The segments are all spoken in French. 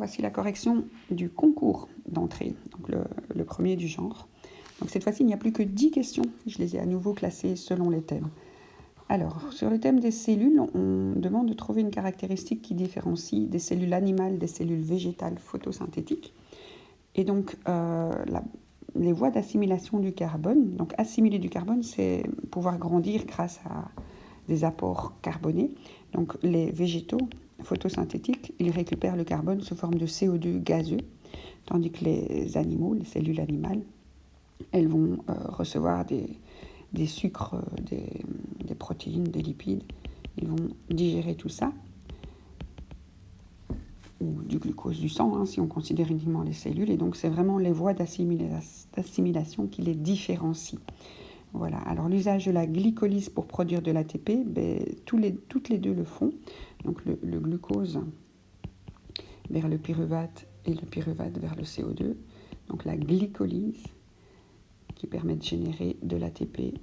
voici la correction du concours d'entrée, donc le premier du genre. Donc cette fois-ci, il n'y a plus que 10 questions. Je les ai à nouveau classées selon les thèmes. Alors, sur le thème des cellules, on demande de trouver une caractéristique qui différencie des cellules animales des cellules végétales photosynthétiques. Et donc, les voies d'assimilation du carbone. Donc, assimiler du carbone, c'est pouvoir grandir grâce à des apports carbonés. Donc, les végétaux photosynthétiques, ils récupèrent le carbone sous forme de CO2 gazeux, tandis que les animaux, les cellules animales, elles vont recevoir des sucres, des protéines, des lipides. Ils vont digérer tout ça, ou du glucose du sang, si on considère uniquement les cellules. Et donc, c'est vraiment les voies d'assimilation qui les différencient. Voilà. Alors, l'usage de la glycolyse pour produire de l'ATP, toutes les deux le font. Donc, le glucose vers le pyruvate et le pyruvate vers le CO2. Donc, la glycolyse qui permet de générer de l'ATP.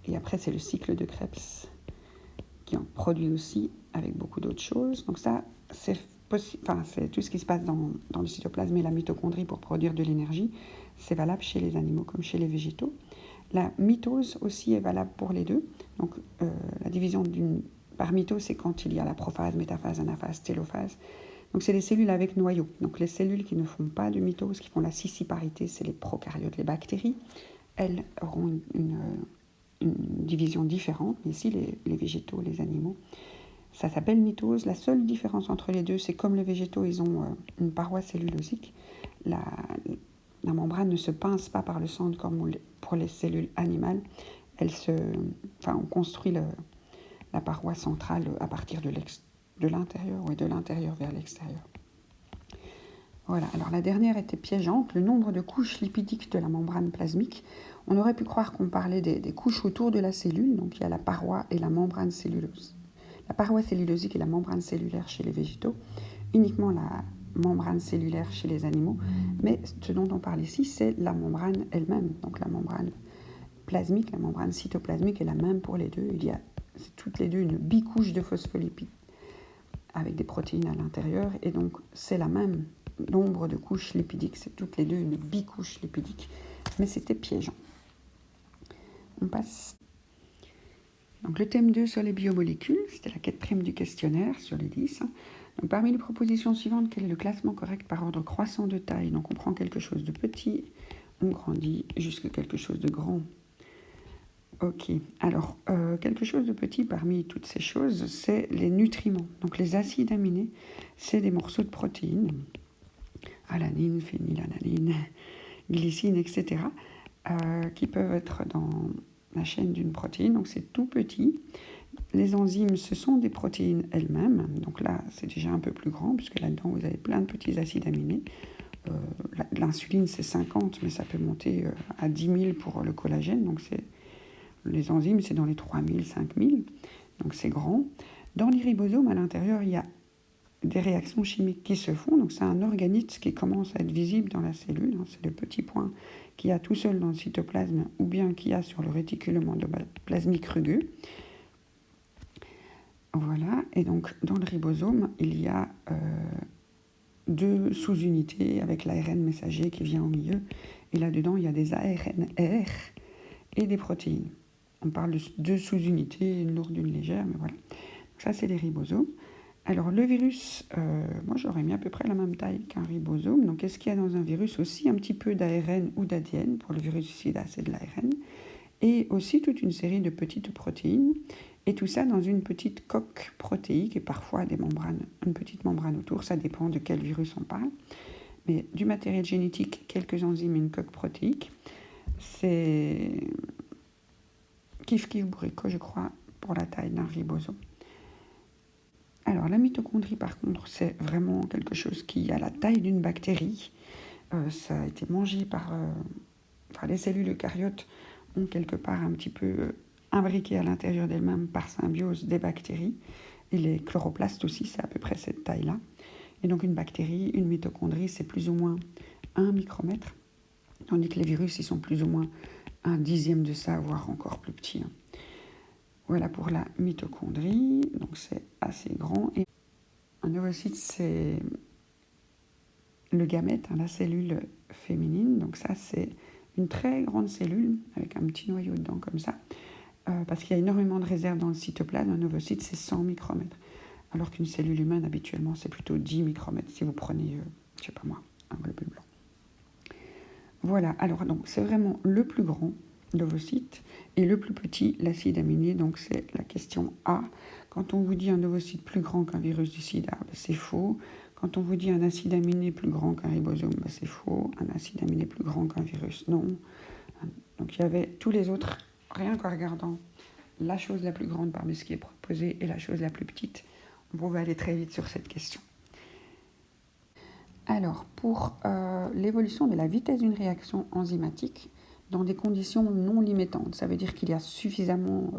Et après, c'est le cycle de Krebs qui en produit aussi avec beaucoup d'autres choses. Donc ça, c'est tout ce qui se passe dans le cytoplasme et la mitochondrie pour produire de l'énergie. C'est valable chez les animaux comme chez les végétaux. La mitose aussi est valable pour les deux. Donc la division par mitose, c'est quand il y a la prophase, métaphase, anaphase, télophase. Donc c'est les cellules avec noyau. Donc les cellules qui ne font pas de mitose, qui font la scissiparité, c'est les prokaryotes, les bactéries. Elles auront une division différente, mais ici les végétaux, les animaux, ça s'appelle mitose. La seule différence entre les deux, c'est comme les végétaux, ils ont une paroi cellulosique. La membrane ne se pince pas par le centre comme pour les cellules animales. On construit la paroi centrale à partir de l'intérieur, de l'intérieur vers l'extérieur. Voilà, alors la dernière était piégeante, le nombre de couches lipidiques de la membrane plasmique. On aurait pu croire qu'on parlait des couches autour de la cellule, donc il y a la paroi et la membrane celluleuse. La paroi cellulosique et la membrane cellulaire chez les végétaux, uniquement la membrane cellulaire chez les animaux, mais ce dont on parle ici, c'est la membrane elle-même, donc la membrane plasmique, la membrane cytoplasmique est la même pour les deux. C'est toutes les deux une bicouche de phospholipides avec des protéines à l'intérieur, et donc c'est la même nombre de couches lipidiques, c'est toutes les deux une bicouche lipidique, mais c'était piégeant. On passe. Donc le thème 2 sur les biomolécules, c'était la 4e du questionnaire sur les 10. Donc parmi les propositions suivantes, quel est le classement correct par ordre croissant de taille? Donc on prend quelque chose de petit, on grandit jusqu'à quelque chose de grand. Ok, alors quelque chose de petit parmi toutes ces choses, c'est les nutriments. Donc les acides aminés, c'est des morceaux de protéines, alanine, phénylalanine, glycine, etc., qui peuvent être dans la chaîne d'une protéine. Donc c'est tout petit. Les enzymes, ce sont des protéines elles-mêmes. Donc là, c'est déjà un peu plus grand, puisque là-dedans, vous avez plein de petits acides aminés. L'insuline, c'est 50, mais ça peut monter à 10 000 pour le collagène. Donc les enzymes, c'est dans les 3 000, 5 000. Donc c'est grand. Dans les ribosomes, à l'intérieur, il y a des réactions chimiques qui se font. Donc c'est un organite qui commence à être visible dans la cellule. C'est le petit point qu'il y a tout seul dans le cytoplasme ou bien qu'il y a sur le réticulum endoplasmique rugueux. Voilà. Et donc dans le ribosome, il y a 2 sous-unités avec l'ARN messager qui vient au milieu. Et là-dedans, il y a des ARNR et des protéines. On parle de 2 sous-unités, une lourde, une légère, mais voilà. Donc ça, c'est les ribosomes. Alors, le virus, moi, j'aurais mis à peu près la même taille qu'un ribosome. Donc, est-ce qu'il y a dans un virus aussi un petit peu d'ARN ou d'ADN? Pour le virus SIDA, c'est de l'ARN. Et aussi toute une série de petites protéines. Et tout ça dans une petite coque protéique et parfois une petite membrane autour. Ça dépend de quel virus on parle. Mais du matériel génétique, quelques enzymes et une coque protéique. C'est kiff bourrico, je crois, pour la taille d'un ribosome. Alors, la mitochondrie, par contre, c'est vraiment quelque chose qui a la taille d'une bactérie. Ça a été mangé par... les cellules eucaryotes ont quelque part un petit peu imbriqué à l'intérieur d'elles-mêmes par symbiose des bactéries. Et les chloroplastes aussi, c'est à peu près cette taille-là. Et donc, une bactérie, une mitochondrie, c'est plus ou moins 1 micromètre. Tandis que les virus, ils sont plus ou moins 1/10 de ça, voire encore plus petits. Voilà pour la mitochondrie, donc c'est assez grand. Et un ovocyte, c'est le gamète, la cellule féminine. Donc ça, c'est une très grande cellule avec un petit noyau dedans comme ça, parce qu'il y a énormément de réserves dans le cytoplasme. Un ovocyte, c'est 100 micromètres, alors qu'une cellule humaine, habituellement, c'est plutôt 10 micromètres, si vous prenez, je sais pas moi, un globule blanc. Voilà, alors donc c'est vraiment le plus grand, l'ovocyte, et le plus petit, l'acide aminé. Donc c'est la question A. Quand on vous dit un ovocyte plus grand qu'un virus du sida, c'est faux. Quand on vous dit un acide aminé plus grand qu'un ribosome, c'est faux. Un acide aminé plus grand qu'un virus, non. Donc il y avait tous les autres, rien qu'en regardant la chose la plus grande parmi ce qui est proposé et la chose la plus petite, on pouvait aller très vite sur cette question. Alors, pour l'évolution de la vitesse d'une réaction enzymatique dans des conditions non limitantes, ça veut dire qu'il y a suffisamment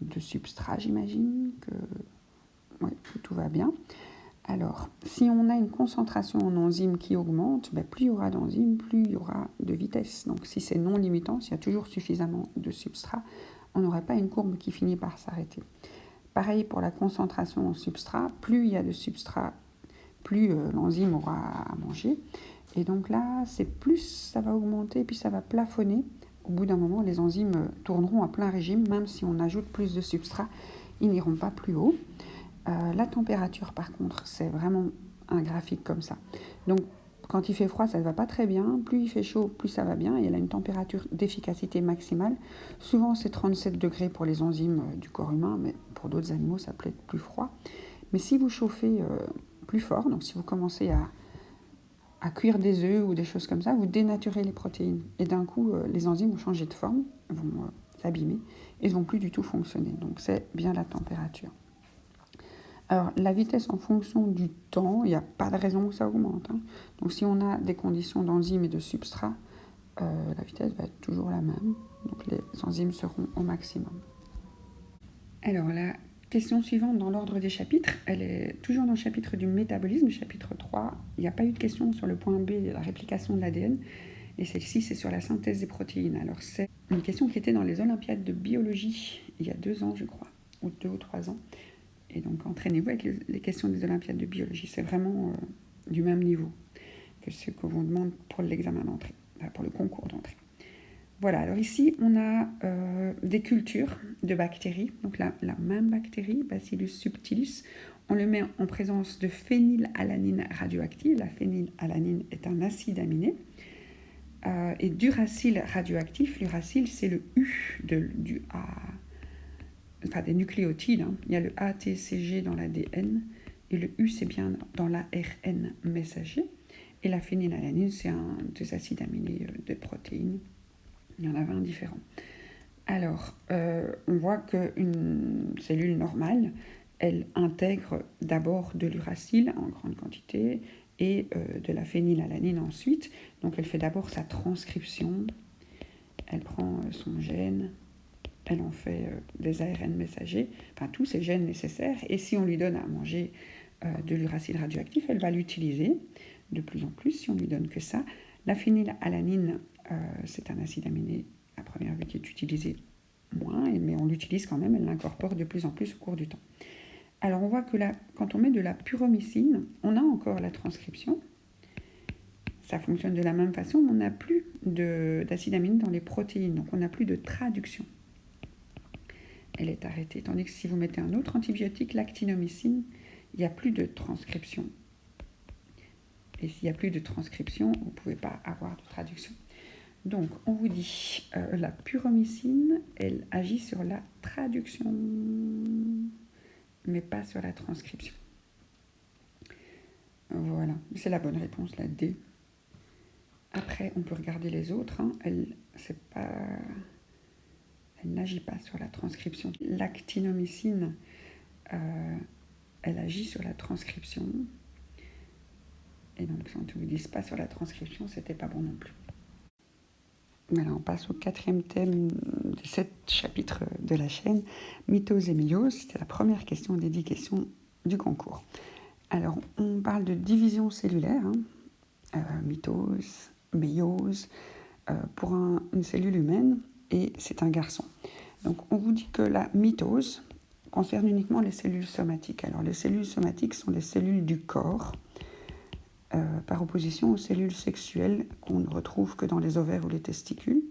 de substrat, j'imagine, que tout va bien. Alors, si on a une concentration en enzymes qui augmente, plus il y aura d'enzymes, plus il y aura de vitesse. Donc, si c'est non limitant, s'il y a toujours suffisamment de substrat, on n'aurait pas une courbe qui finit par s'arrêter. Pareil pour la concentration en substrat, plus il y a de substrat, plus l'enzyme aura à manger. Et donc là, c'est plus ça va augmenter, puis ça va plafonner. Au bout d'un moment, les enzymes tourneront à plein régime, même si on ajoute plus de substrat, ils n'iront pas plus haut. La température, par contre, c'est vraiment un graphique comme ça. Donc, quand il fait froid, ça ne va pas très bien. Plus il fait chaud, plus ça va bien. Et elle a une température d'efficacité maximale. Souvent, c'est 37 degrés pour les enzymes du corps humain, mais pour d'autres animaux, ça peut être plus froid. Mais si vous chauffez plus fort, donc si vous commencez à cuire des œufs ou des choses comme ça, vous dénaturez les protéines. Et d'un coup, les enzymes vont changer de forme, vont s'abîmer et ne vont plus du tout fonctionner. Donc, c'est bien la température. Alors, la vitesse en fonction du temps, il n'y a pas de raison que ça augmente. Donc, si on a des conditions d'enzymes et de substrat, la vitesse va être toujours la même. Donc, les enzymes seront au maximum. Alors, la question suivante dans l'ordre des chapitres, elle est toujours dans le chapitre du métabolisme, chapitre 3. Il n'y a pas eu de question sur le point B, la réplication de l'ADN. Et celle-ci, c'est sur la synthèse des protéines. Alors, c'est une question qui était dans les Olympiades de biologie il y a 2 ans, je crois, ou 2 ou 3 ans. Et donc, entraînez-vous avec les questions des Olympiades de biologie. C'est vraiment du même niveau que ce qu'on vous demande pour l'examen d'entrée, pour le concours d'entrée. Voilà, alors ici, on a des cultures de bactéries. Donc, la même bactérie, Bacillus subtilis, on le met en présence de phénylalanine radioactive. La phénylalanine est un acide aminé. Et d'uracile radioactif, l'uracile, c'est le U du A. Enfin des nucléotides, Il y a le ATCG dans l'ADN et le U c'est bien dans l'ARN messager. Et la phénylalanine c'est un des acides aminés des protéines. Il y en a 20 différents. Alors, on voit qu'une cellule normale, elle intègre d'abord de l'uracile en grande quantité et de la phénylalanine ensuite. Donc elle fait d'abord sa transcription, elle prend son gène, elle en fait des ARN messagers, enfin tous ces gènes nécessaires, et si on lui donne à manger de l'uracile radioactif, elle va l'utiliser de plus en plus, si on lui donne que ça. La phénylalanine, c'est un acide aminé à première vue qui est utilisé moins, mais on l'utilise quand même, elle l'incorpore de plus en plus au cours du temps. Alors on voit que là, quand on met de la puromycine, on a encore la transcription, ça fonctionne de la même façon, mais on n'a plus d'acide aminé dans les protéines, donc on n'a plus de traduction. Elle est arrêtée. Tandis que si vous mettez un autre antibiotique, l'actinomycine, il n'y a plus de transcription. Et s'il n'y a plus de transcription, vous ne pouvez pas avoir de traduction. Donc, on vous dit, la puromycine, elle agit sur la traduction, mais pas sur la transcription. Voilà, c'est la bonne réponse, la D. Après, on peut regarder les autres. Elle n'agit pas sur la transcription. L'actinomycine, elle agit sur la transcription. Et donc, si on ne vous dit pas sur la transcription, c'était pas bon non plus. Voilà, on passe au 4e thème de 7 chapitres de la chaîne, mitose et méiose. C'était la première question des 10 questions du concours. Alors, on parle de division cellulaire, mitose, méiose, pour une cellule humaine, et c'est un garçon. Donc, on vous dit que la mitose concerne uniquement les cellules somatiques. Alors, les cellules somatiques sont les cellules du corps. par opposition aux cellules sexuelles qu'on ne retrouve que dans les ovaires ou les testicules.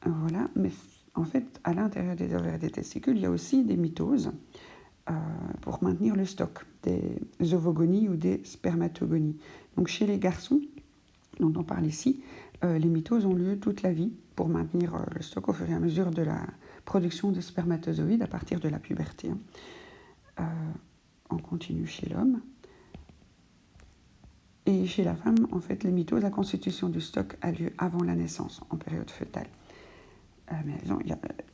Voilà, mais en fait, à l'intérieur des ovaires et des testicules, il y a aussi des mitoses pour maintenir le stock, des ovogonies ou des spermatogonies. Donc chez les garçons, dont on parle ici, les mitoses ont lieu toute la vie pour maintenir le stock au fur et à mesure de la production de spermatozoïdes à partir de la puberté. On continue chez l'homme. Et chez la femme, en fait, les mitoses, la constitution du stock a lieu avant la naissance, en période fœtale. Mais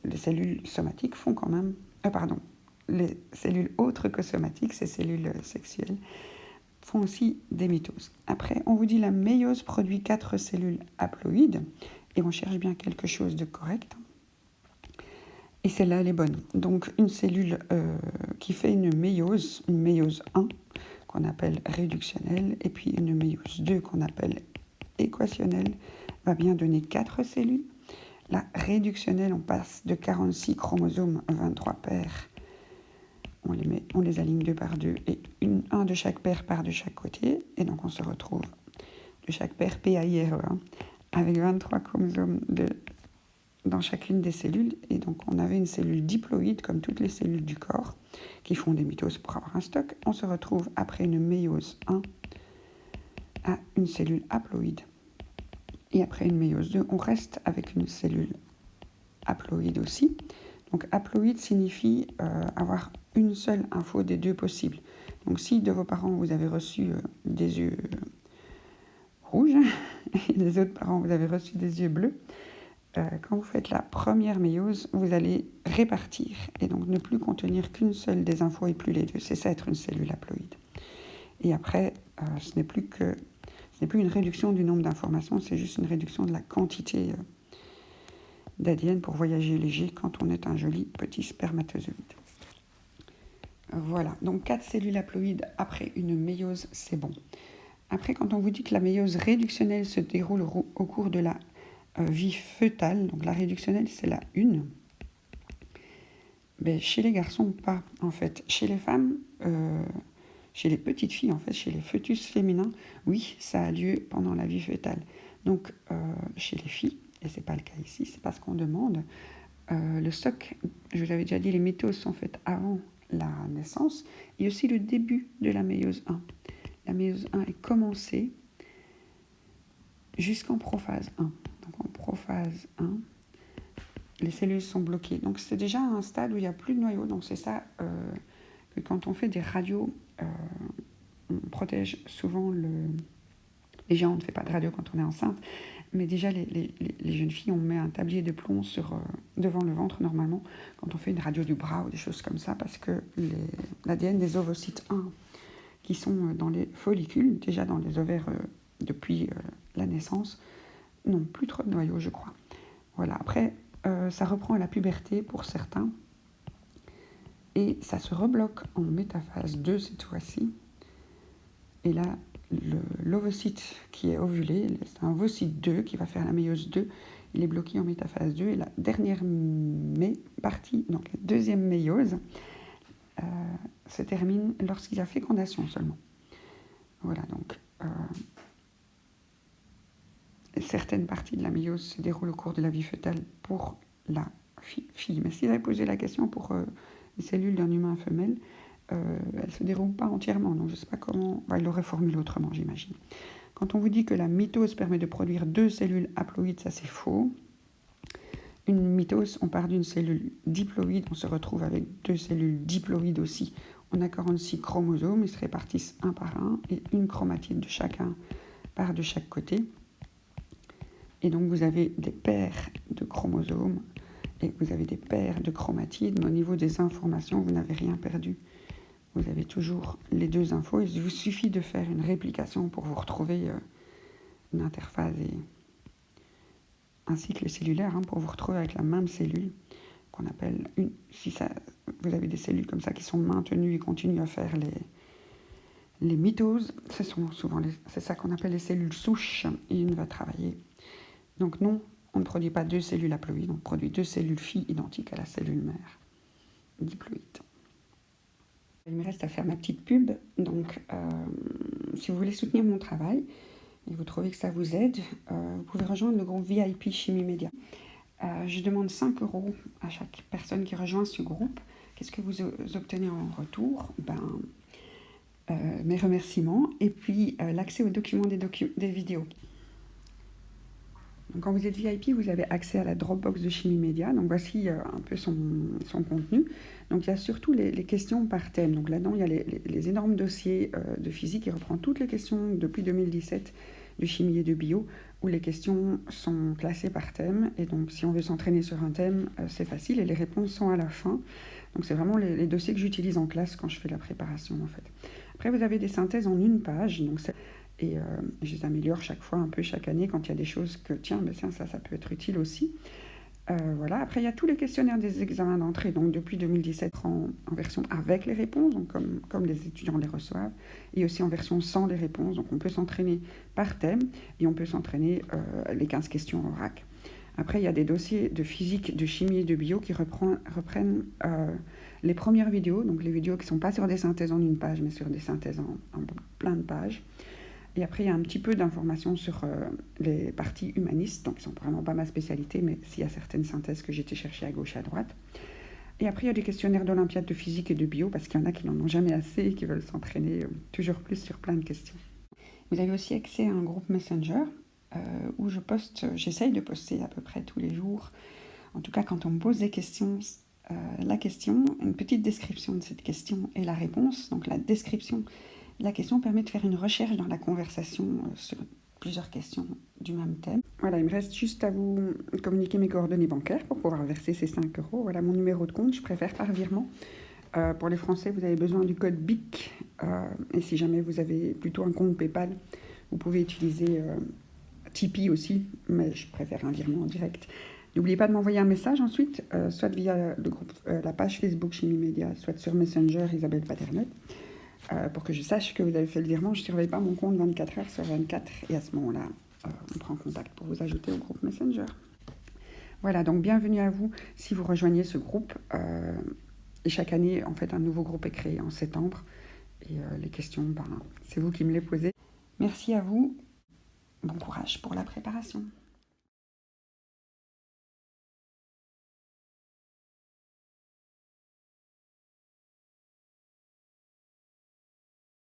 les cellules somatiques font quand même... les cellules autres que somatiques, ces cellules sexuelles, font aussi des mitoses. Après, on vous dit la méiose produit 4 cellules haploïdes, et on cherche bien quelque chose de correct. Et celle-là, elle est bonne. Donc, une cellule qui fait une méiose 1, qu'on appelle réductionnelle, et puis une méiose 2, qu'on appelle équationnelle, va bien donner 4 cellules. La réductionnelle, on passe de 46 chromosomes à 23 paires. On les aligne 2 par 2 et un de chaque paire part de chaque côté. Et donc on se retrouve de chaque paire PAIRE avec 23 chromosomes dans chacune des cellules. Et donc on avait une cellule diploïde comme toutes les cellules du corps qui font des mitoses pour avoir un stock. On se retrouve après une méiose 1 à une cellule haploïde. Et après une méiose 2, on reste avec une cellule haploïde aussi. Donc haploïde signifie avoir une seule info des deux possibles. Donc si de vos parents vous avez reçu des yeux rouges et des autres parents vous avez reçu des yeux bleus, quand vous faites la première méiose, vous allez répartir et donc ne plus contenir qu'une seule des infos et plus les deux. C'est ça être une cellule haploïde. Et après, ce n'est plus une réduction du nombre d'informations, c'est juste une réduction de la quantité d'ADN pour voyager léger quand on est un joli petit spermatozoïde. Voilà, donc 4 cellules haploïdes après une méiose, c'est bon. Après, quand on vous dit que la méiose réductionnelle se déroule au cours de la vie fœtale, donc la réductionnelle, c'est la 1. Mais chez les garçons, pas, en fait. Chez les femmes, chez les petites filles, en fait, chez les fœtus féminins, oui, ça a lieu pendant la vie fœtale. Donc, chez les filles, et ce n'est pas le cas ici, c'est pas ce qu'on demande, le stock, je vous avais déjà dit, les mitoses sont faites avant la naissance, et aussi le début de la méiose 1. La méiose 1 est commencée jusqu'en prophase 1. Donc en prophase 1, les cellules sont bloquées. Donc c'est déjà un stade où il n'y a plus de noyau. Donc c'est ça que quand on fait des radios, on protège souvent Déjà, on ne fait pas de radio quand on est enceinte, mais déjà, les jeunes filles, on met un tablier de plomb devant le ventre, normalement, quand on fait une radio du bras ou des choses comme ça, parce que l'ADN des ovocytes 1, qui sont dans les follicules, déjà dans les ovaires depuis la naissance, n'ont plus trop de noyaux, je crois. Voilà, après, ça reprend à la puberté pour certains, et ça se rebloque en métaphase 2 cette fois-ci. Et là, l'ovocyte qui est ovulé, c'est un ovocyte 2 qui va faire la méiose 2, il est bloqué en métaphase 2, et la dernière partie, donc la deuxième méiose, se termine lorsqu'il y a fécondation seulement. Voilà, donc certaines parties de la méiose se déroulent au cours de la vie fœtale pour la fille. Mais si vous avez posé la question pour les cellules d'un humain femelle, elle ne se déroule pas entièrement, donc je ne sais pas comment... il l'aurait formulé autrement, j'imagine. Quand on vous dit que la mitose permet de produire 2 cellules haploïdes, ça c'est faux. Une mitose, on part d'une cellule diploïde, on se retrouve avec 2 cellules diploïdes aussi. On a 46 chromosomes, ils se répartissent un par un, et une chromatide de chacun part de chaque côté. Et donc vous avez des paires de chromosomes, et vous avez des paires de chromatides, mais au niveau des informations, vous n'avez rien perdu. Vous avez toujours les 2 infos. Il vous suffit de faire une réplication pour vous retrouver une interphase et un cycle cellulaire pour vous retrouver avec la même cellule qu'on appelle une. Si vous avez des cellules comme ça qui sont maintenues et continuent à faire les mitoses, c'est ça qu'on appelle les cellules souches et une va travailler. Donc non, on ne produit pas 2 cellules haploïdes, on produit 2 cellules filles identiques à la cellule mère diploïde. Il me reste à faire ma petite pub, donc si vous voulez soutenir mon travail et vous trouvez que ça vous aide, vous pouvez rejoindre le groupe VIP Chimie Média. Je demande 5 € à chaque personne qui rejoint ce groupe. Qu'est-ce que vous obtenez en retour? Mes remerciements et puis l'accès aux documents des vidéos. Donc, quand vous êtes VIP, vous avez accès à la Dropbox de Chimie Média. Donc voici un peu son contenu. Donc il y a surtout les questions par thème. Donc là-dedans, il y a les énormes dossiers de physique qui reprend toutes les questions depuis 2017 de chimie et de bio, où les questions sont classées par thème. Et donc si on veut s'entraîner sur un thème, c'est facile et les réponses sont à la fin. Donc c'est vraiment les dossiers que j'utilise en classe quand je fais la préparation en fait. Après vous avez des synthèses en 1 page. Donc je les améliore chaque fois un peu chaque année quand il y a des choses que tiens, ça peut être utile aussi. Voilà. Après il y a tous les questionnaires des examens d'entrée, donc depuis 2017 en version avec les réponses, donc comme les étudiants les reçoivent, et aussi en version sans les réponses, donc on peut s'entraîner par thème et on peut s'entraîner les 15 questions en RAC. Après il y a des dossiers de physique, de chimie et de bio qui reprennent les premières vidéos, donc les vidéos qui ne sont pas sur des synthèses en 1 page mais sur des synthèses en plein de pages. Et après, il y a un petit peu d'informations sur les parties humanistes, donc qui ne sont vraiment pas ma spécialité, mais s'il y a certaines synthèses que j'ai été chercher à gauche et à droite. Et après, il y a des questionnaires d'Olympiade de physique et de bio, parce qu'il y en a qui n'en ont jamais assez et qui veulent s'entraîner toujours plus sur plein de questions. Vous avez aussi accès à un groupe Messenger, où j'essaye de poster à peu près tous les jours, en tout cas quand on me pose des questions, la question, une petite description de cette question et la réponse, donc la description. La question permet de faire une recherche dans la conversation sur plusieurs questions du même thème. Voilà, il me reste juste à vous communiquer mes coordonnées bancaires pour pouvoir verser ces 5 €. Voilà mon numéro de compte, je préfère par virement. Pour les Français, vous avez besoin du code BIC. Et si jamais vous avez plutôt un compte PayPal, vous pouvez utiliser Tipeee aussi, mais je préfère un virement direct. N'oubliez pas de m'envoyer un message ensuite, soit via le groupe, la page Facebook Chimie Média, soit sur Messenger Isabelle Paternel. Pour que je sache que vous avez fait le virement. Je ne surveille pas mon compte 24 heures sur 24 et à ce moment-là, on prend contact pour vous ajouter au groupe Messenger. Voilà, donc bienvenue à vous si vous rejoignez ce groupe. Et chaque année, en fait, un nouveau groupe est créé en septembre. Et les questions, c'est vous qui me les posez. Merci à vous. Bon courage pour la préparation.